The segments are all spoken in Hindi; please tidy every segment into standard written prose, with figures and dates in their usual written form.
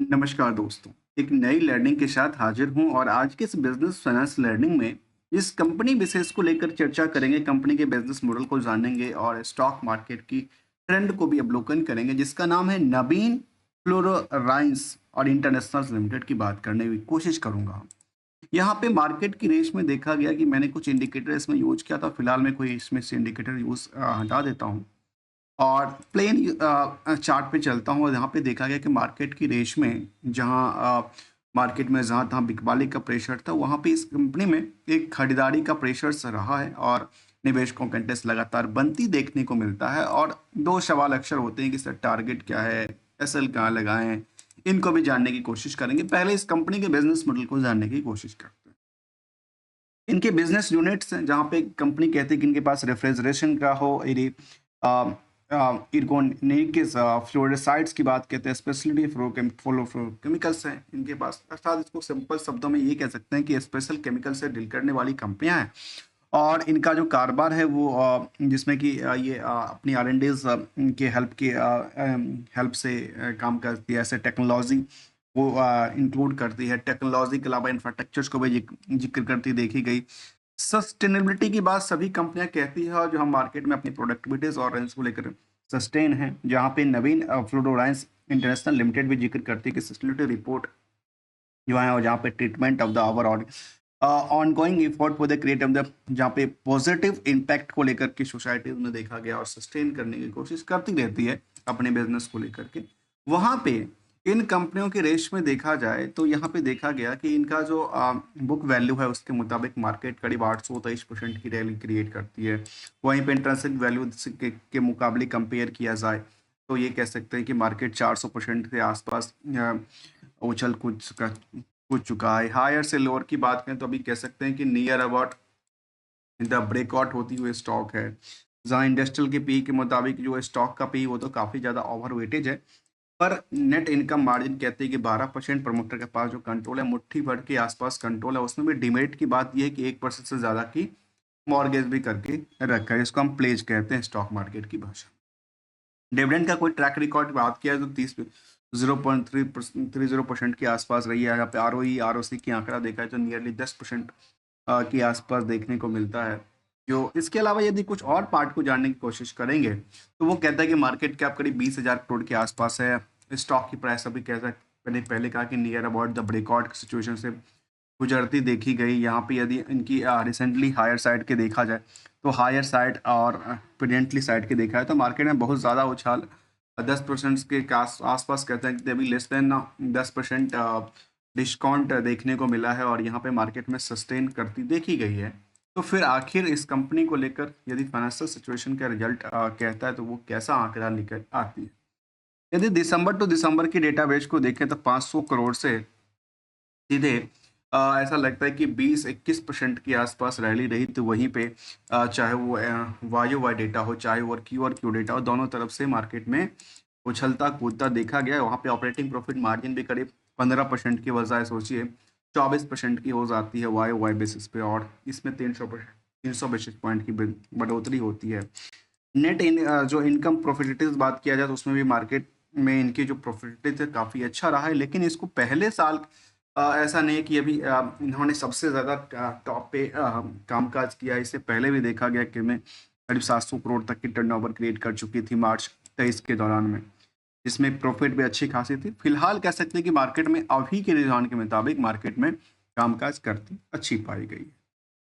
नमस्कार दोस्तों। एक नई लर्निंग के साथ हाजिर हूं और आज के इस बिजनेस फाइनेंस लर्निंग में इस कंपनी विशेष को लेकर चर्चा करेंगे, कंपनी के बिजनेस मॉडल को जानेंगे और स्टॉक मार्केट की ट्रेंड को भी अवलोकन करेंगे, जिसका नाम है नवीन फ्लोरोराइंस और इंटरनेशनल लिमिटेड की बात करने की कोशिश करूंगा। यहाँ पे मार्केट की रेस में देखा गया कि मैंने कुछ इंडिकेटर इसमें यूज किया था। फिलहाल मैं कोई इसमें से इंडिकेटर यूज हटा देता हूँ और प्लेन चार्ट पे चलता हूँ और यहाँ पे देखा गया कि मार्केट की रेस में जहाँ मार्केट में जहाँ तहाँ बिकवाली का प्रेशर था, वहाँ पे इस कंपनी में एक खरीदारी का प्रेशर रहा है और निवेशकों का इंटरेस्ट लगातार बनती देखने को मिलता है। और दो सवाल अक्सर होते हैं कि सर टारगेट क्या है, एसएल कहाँ लगाएं, इनको भी जानने की कोशिश करेंगे। पहले इस कंपनी के बिजनेस मॉडल को जानने की कोशिश करते हैं। इनके बिजनेस यूनिट्स हैं, जहाँ पे कंपनी कहती है कि इनके पास रेफ्रिजरेशन का हो, इर्गोनिक्स फ्लोरिसाइड्स की बात कहते हैं, स्पेशलिटी केमिकल्स हैं इनके पास। अर्थात इसको सिंपल शब्दों में ये कह सकते हैं कि स्पेशल केमिकल से डील करने वाली कंपनियां हैं। और इनका जो कारोबार है वो जिसमें कि ये अपनी आर&डीज के हेल्प से काम करती है। ऐसे टेक्नोलॉजी वो इंक्लूड करती है, टेक्नोलॉजी के अलावा इंफ्रास्ट्रक्चर्स को भी जिक्र करती देखी गई। सस्टेनेबिलिटी की बात सभी कंपनियां कहती है और जो हम मार्केट में अपनी प्रोडक्टिविटीज और रेंज को लेकर सस्टेन है, जहाँ पे नवीन फ्लोरोलाइंस इंटरनेशनल लिमिटेड भी जिक्र करती है कि सस्टेनेबिलिटी रिपोर्ट जो है, और जहाँ पे treatment of the overall ongoing effort for the create of the, जहाँ पे पॉजिटिव इम्पैक्ट को लेकर के सोसाइटीज में देखा गया और सस्टेन करने की कोशिश करती रहती है अपने बिजनेस को लेकर के। वहाँ पे इन कंपनियों के रेस में देखा जाए तो यहाँ पे देखा गया कि इनका जो बुक वैल्यू है उसके मुताबिक मार्केट करीब 823% की रैली क्रिएट करती है। वहीं पे इंट्रिंसिक वैल्यू के मुकाबले कंपेयर किया जाए तो ये कह सकते हैं कि मार्केट 400% के आसपास उछल कूद चुका है। हायर से लोअर की बात करें तो अभी कह सकते हैं कि नियर अबाउट द ब्रेकआउट होती हुई स्टॉक है। जहां इंडस्ट्रियल के पी के मुताबिक जो स्टॉक का पी वो तो काफ़ी ज़्यादा ओवर वेटेज है, पर नेट इनकम मार्जिन कहते हैं कि 12% प्रमोटर के पास जो कंट्रोल है, मुट्ठी भर के आसपास कंट्रोल है। उसमें भी डिमेरिट की बात यह है कि 1% से ज़्यादा की मॉर्गेज भी करके रखा है, जिसको हम प्लेज कहते हैं स्टॉक मार्केट की भाषा। डिविडेंड का कोई ट्रैक रिकॉर्ड बात किया है तो 0.30% के आसपास रही है। यहाँ पे आरओसी की आंकड़ा देखा है तो नियरली 10% के आसपास देखने को मिलता है। जो इसके अलावा यदि कुछ और पार्ट को जानने की कोशिश करेंगे तो वो कहता है कि मार्केट कैप करीब 20,000 करोड़ के आसपास है। स्टॉक की प्राइस अभी कहता मैंने पहले कहा कि near about the breakout situation से गुजरती देखी गई। यहाँ पे यदि इनकी रिसेंटली हायर साइड के देखा जाए तो हायर साइड और प्रेजेंटली साइड के देखा है तो मार्केट में बहुत ज़्यादा उछाल 10% के आसपास कहते हैं कि अभी लेस देन 10% डिस्काउंट देखने को मिला है और यहाँ पे मार्केट में सस्टेन करती देखी गई है। तो फिर आखिर इस कंपनी को लेकर यदि फाइनेंशियल सिचुएशन का रिजल्ट कहता है तो वो कैसा आंकड़ा निकल आती है। यदि दिसंबर टू दिसंबर की डेटाबेस को देखें तो 500 करोड़ से सीधे ऐसा लगता है कि 20-21% के आसपास रैली रही। तो वहीं पे चाहे वो वायु वाई डेटा हो, चाहे वो क्यू और क्यू डेटा हो, दोनों तरफ से मार्केट में उछलता कूदता देखा गया। वहाँ पे ऑपरेटिंग प्रॉफिट मार्जिन भी करीब 15% की बजाय सोचिए 24% की हो जाती है वाई वाई बेसिस पे, और इसमें 300 बेसिस पॉइंट की बढ़ोतरी होती है। नेट जो इनकम प्रॉफिटेज बात किया जाए तो उसमें भी मार्केट में इनकी जो प्रॉफिटेज है काफ़ी अच्छा रहा है। लेकिन इसको पहले साल ऐसा नहीं है कि अभी इन्होंने सबसे ज़्यादा टॉप पे कामकाज किया। इससे पहले भी देखा गया कि मैं करीब 700 करोड़ तक की टर्नओवर क्रिएट कर चुकी थी मार्च 23 के दौरान में, जिसमें प्रॉफिट भी अच्छी खासी थी। फिलहाल कह सकते हैं कि मार्केट में अभी के रुझान के मुताबिक मार्केट में कामकाज करती अच्छी पाई गई है।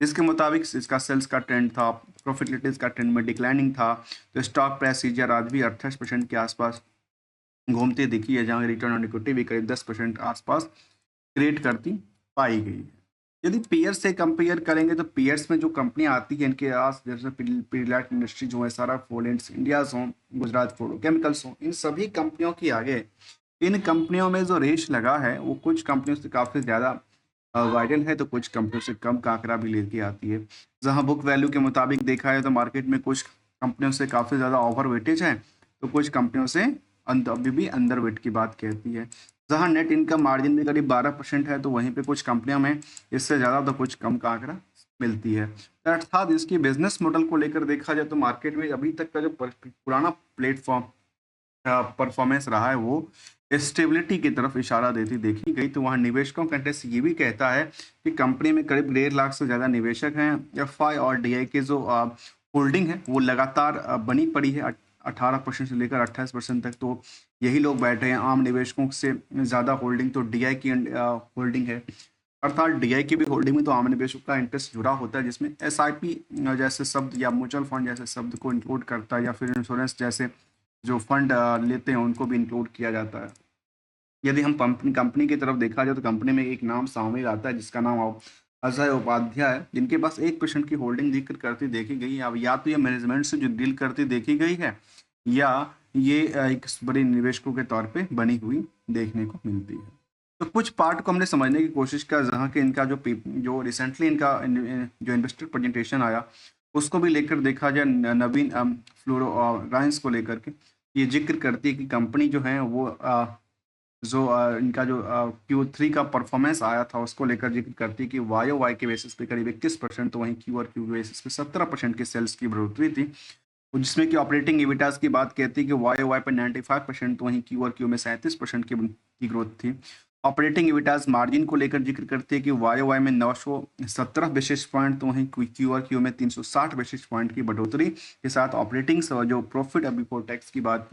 इसके मुताबिक इसका सेल्स का ट्रेंड था, प्रॉफिटेलिटीज का ट्रेंड में डिक्लाइनिंग था। तो स्टॉक प्राइस सीजर आज भी 28% के आसपास घूमती दिखी है, जहाँ रिटर्न ऑन इक्विटी भी करीब 10% आसपास क्रिएट करती पाई गई है। यदि पीयर्स से कंपेयर करेंगे तो पीयर्स में जो कंपनियां आती हैं इनके आस जैसे पीडिलाइट इंडस्ट्री जो है, सारा फोलेंट्स इंडियाज हों, गुजरात फ्लोरोकेमिकल्स हों, इन सभी कंपनियों की आगे इन कंपनियों में जो रेश लगा है वो कुछ कंपनियों से काफ़ी ज़्यादा वायरल है तो कुछ कंपनियों से कम का आंकड़ा भी लेके आती है। जहां बुक वैल्यू के मुताबिक देखा है तो मार्केट में कुछ कंपनियों से काफ़ी ज़्यादा ओवर वेटेज है तो कुछ कंपनियों से अभी भी अंडर वेट की बात कहती है। जहां नेट इनकम मार्जिन भी करीब 12% है तो वहीं पे कुछ कंपनियों में इससे ज़्यादा तो कुछ कम का आंकड़ा मिलती है। अर्थात इसकी बिजनेस मॉडल को लेकर देखा जाए तो मार्केट में अभी तक का जो पुराना प्लेटफॉर्म परफॉर्मेंस रहा है वो स्टेबिलिटी की तरफ इशारा देती देखी गई। तो वहाँ निवेशकों का इंटरेस्ट ये भी कहता है कि कंपनी में करीब 1.5 लाख से ज़्यादा निवेशक हैं। एफआई और डीआई के जो होल्डिंग है वो लगातार बनी पड़ी है 18% से लेकर 28% तक। तो यही लोग बैठे हैं, आम निवेशकों से ज़्यादा होल्डिंग तो डीआई की होल्डिंग है। अर्थात डीआई की भी होल्डिंग में तो आम निवेशकों का इंटरेस्ट जुड़ा होता है, जिसमें एसआईपी जैसे शब्द या म्यूचुअल फंड जैसे शब्द को इंक्लूड करता है, या फिर इंश्योरेंस जैसे जो फंड लेते हैं उनको भी इंक्लूड किया जाता है। यदि हम कंपनी की तरफ देखा जाए तो कंपनी में एक नाम शामिल आता है जिसका नाम अजय उपाध्याय है, जिनके पास 1% की होल्डिंग जिक्र करती देखी गई है। अब या तो ये मैनेजमेंट से जो डील करती देखी गई है, या ये एक बड़े निवेशकों के तौर पे बनी हुई देखने को मिलती है। तो कुछ पार्ट को हमने समझने की कोशिश किया, जहाँ के इनका जो रिसेंटली इनका जो इन्वेस्टर प्रेजेंटेशन आया उसको भी लेकर देखा जाए, नवीन फ्लोरोराइंस को लेकर के ये जिक्र करती है कि कंपनी जो है वो जो इनका जो Q3 का परफॉर्मेंस आया था उसको लेकर जिक्र करती है कि वाई के बेसिस पे करीब 21%, तो वहीं क्यू और क्यू के बेसिस पे 17% की सेल्स की बढ़ोतरी थी। जिसमें कि ऑपरेटिंग इबिटास की बात कहती है कि वाई पे 95%, तो वहीं क्यू और क्यू में 37% की ग्रोथ थी। ऑपरेटिंग इबिटास मार्जिन को लेकर जिक्र करती है कि वाई में 917 बेसिस पॉइंट, तो वहीं क्यू और क्यू में 360 बेसिस पॉइंट की बढ़ोतरी के साथ ऑपरेटिंग जो प्रॉफिट बिफोर टैक्स की बात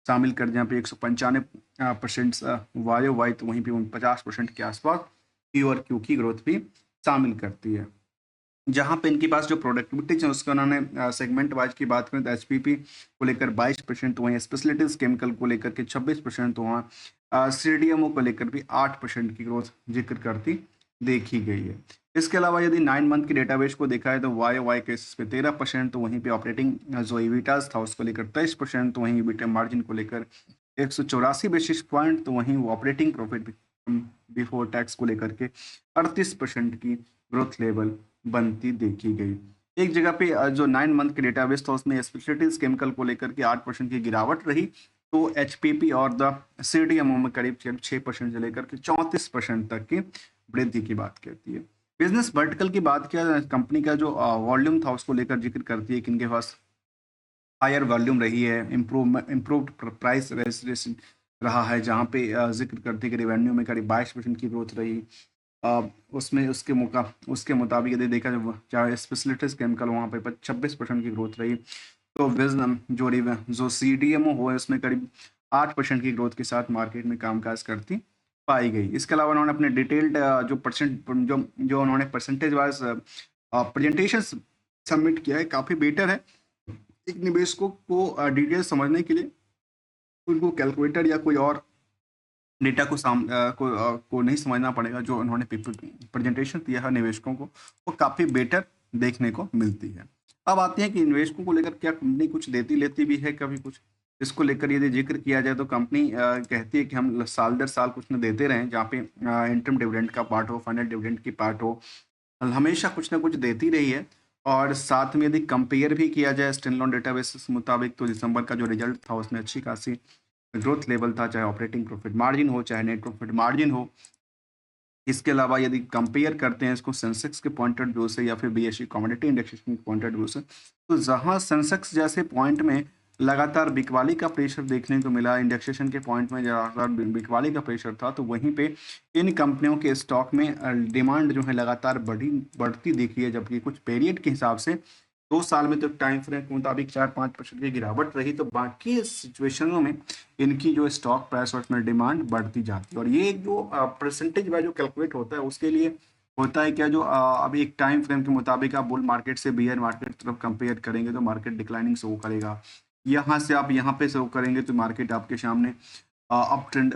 शामिल कर जहाँ पे 195% वाई, तो वहीं पे 50% के आसपास क्यू और क्यू की ग्रोथ भी शामिल करती है। जहाँ पे इनके पास जो प्रोडक्टिविटी है उसका उन्होंने सेगमेंट वाइज की बात करें तो एचपीपी को लेकर 22%, तो वहीं स्पेशलिटीज केमिकल को लेकर के 26%, तो वहाँ सीडीएमओ को लेकर भी 8% की ग्रोथ जिक्र करती देखी गई है। इसके अलावा यदि 9 मंथ की डेटाबेस को देखा है तो वाई केसेस पे 13%, तो वहीं पे ऑपरेटिंग जो इविटास था उसको लेकर 23%, तो वहीं इविटा मार्जिन को लेकर 184 बेसिस पॉइंट, तो वहीं वो ऑपरेटिंग प्रॉफिट बिफोर टैक्स को लेकर के 38% की ग्रोथ लेवल बनती देखी गई। एक जगह पे जो 9 मंथ के डेटाबेस था उसमें स्पेशलिटीज केमिकल को लेकर के 8% की गिरावट रही, तो एचपीपी और द सीडीएमओ में करीब 6% से लेकर के 34% तक की वृद्धि की बात कहती है। बिजनेस वर्टिकल की बात किया, कंपनी का जो वॉल्यूम था उसको लेकर जिक्र करती है कि इनके पास हायर वॉल्यूम रही है, इम्प्रूव्ड प्राइस रेजिस्टेंस रहा है, जहाँ पे जिक्र करते हैं कि रेवेन्यू में करीब 22% की ग्रोथ रही। उसमें उसके मुताबिक यदि देखा जाए चाहे स्पेशलिटीज केमिकल वहाँ पे 26% की ग्रोथ रही। तो जो सीडीएमओ हो है उसमें करीब 8% की ग्रोथ के साथ मार्केट में कामकाज करती पाई गई। इसके अलावा उन्होंने अपने डिटेल्ड जो उन्होंने परसेंटेज वाइज प्रेजेंटेशन सबमिट किया है, काफ़ी बेटर है। एक निवेशकों को डिटेल समझने के लिए उनको कैलकुलेटर या कोई और डेटा को नहीं समझना पड़ेगा। जो उन्होंने प्रेजेंटेशन दिया है निवेशकों को वो काफ़ी बेटर देखने को मिलती है। अब आते हैं कि निवेशकों को लेकर क्या कंपनी कुछ देती लेती भी है कभी कुछ। इसको लेकर यदि जिक्र किया जाए तो कंपनी कहती है कि हम साल दर साल कुछ न देते रहें, जहाँ पे इंटरम डिविडेंड का पार्ट हो, फाइनल डिविडेंड की पार्ट हो, हमेशा कुछ ना कुछ देती रही है। और साथ में यदि कंपेयर भी किया जाए स्टैंडअलोन डेटाबेस मुताबिक तो दिसंबर का जो रिजल्ट था उसमें अच्छी खासी ग्रोथ लेवल था, चाहे ऑपरेटिंग प्रॉफिट मार्जिन हो चाहे नेट प्रॉफिट मार्जिन हो। इसके अलावा यदि कंपेयर करते हैं इसको सेंसेक्स के पॉइंट ऑफ व्यू से या फिर बीएसई कमोडिटी इंडेक्सेशन के पॉइंट ऑफ व्यू से, तो जहां सेंसेक्स जैसे पॉइंट में लगातार बिकवाली का प्रेशर देखने को मिला, इंडेक्सेशन के पॉइंट में लगातार बिकवाली का प्रेशर था, तो वहीं पे इन कंपनियों के स्टॉक में डिमांड जो है लगातार बढ़ती दिखी है। जबकि कुछ पीरियड के हिसाब से 2 साल में तो टाइम फ्रेम के मुताबिक 4-5% की गिरावट रही, तो बाकी सिचुएशनों में इनकी जो स्टॉक प्राइस और उसमें डिमांड बढ़ती जाती है। और ये जो परसेंटेज वाइज जो कैलकुलेट होता है उसके लिए होता है क्या, जो अभी एक टाइम फ्रेम के मुताबिक आप बुल मार्केट से बियर मार्केट की तरफ कंपेयर करेंगे तो मार्केट डिक्लाइनिंग शो करेगा। यहाँ से आप यहाँ पे शो करेंगे तो मार्केट आपके सामने अप ट्रेंड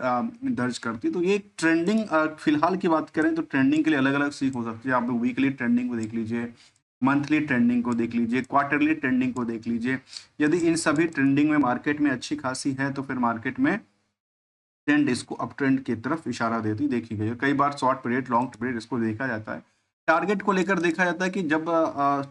दर्ज करती है। तो ये ट्रेंडिंग फिलहाल की बात करें तो ट्रेंडिंग के लिए अलग अलग सी हो सकती है। आप वीकली ट्रेंडिंग को देख लीजिए, मंथली ट्रेंडिंग को देख लीजिए, क्वार्टरली ट्रेंडिंग को देख लीजिए। यदि इन सभी ट्रेंडिंग में मार्केट में अच्छी खासी है तो फिर मार्केट में ट्रेंड इसको अप ट्रेंड की तरफ इशारा देती देखी गई है। कई बार शॉर्ट पीरियड लॉन्ग पीरियड इसको देखा जाता है। टारगेट को लेकर देखा जाता है कि जब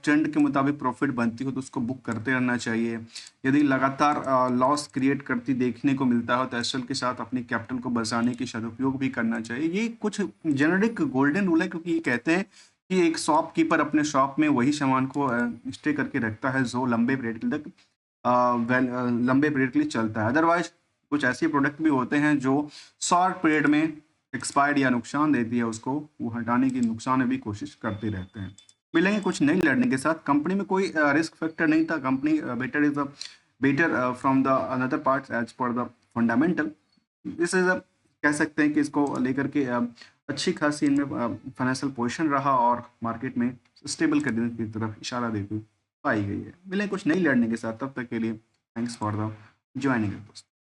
ट्रेंड के मुताबिक प्रॉफिट बनती हो तो उसको बुक करते रहना चाहिए। यदि लगातार लॉस क्रिएट करती देखने को मिलता है तो एसएल के साथ अपनी कैपिटल को बचाने की सदुपयोग भी करना चाहिए। ये कुछ जेनेरिक गोल्डन रूल है, क्योंकि ये कहते हैं कि एक शॉपकीपर अपने शॉप में वही सामान को स्टे करके रखता है जो लंबे पीरियड तक लंबे पीरियड के लिए चलता है। अदरवाइज कुछ ऐसे प्रोडक्ट भी होते हैं जो शॉर्ट पीरियड में एक्सपायर्ड या नुकसान देती है, उसको वो हटाने की नुकसान में भी कोशिश करते रहते हैं। मिलेंगे कुछ नई लर्निंग के साथ। कंपनी में कोई रिस्क फैक्टर नहीं था। Company better is the better from the another parts as per the fundamental. This is कह सकते हैं कि इसको लेकर के अच्छी खासी इनमें फाइनेंशियल पोजीशन रहा और मार्केट में स्टेबल करने की तरफ इशारा देती पाई गई है। मिलें कुछ नई लर्निंग के साथ, तब तक के लिए थैंक्स फॉर द ज्वाइनिंग।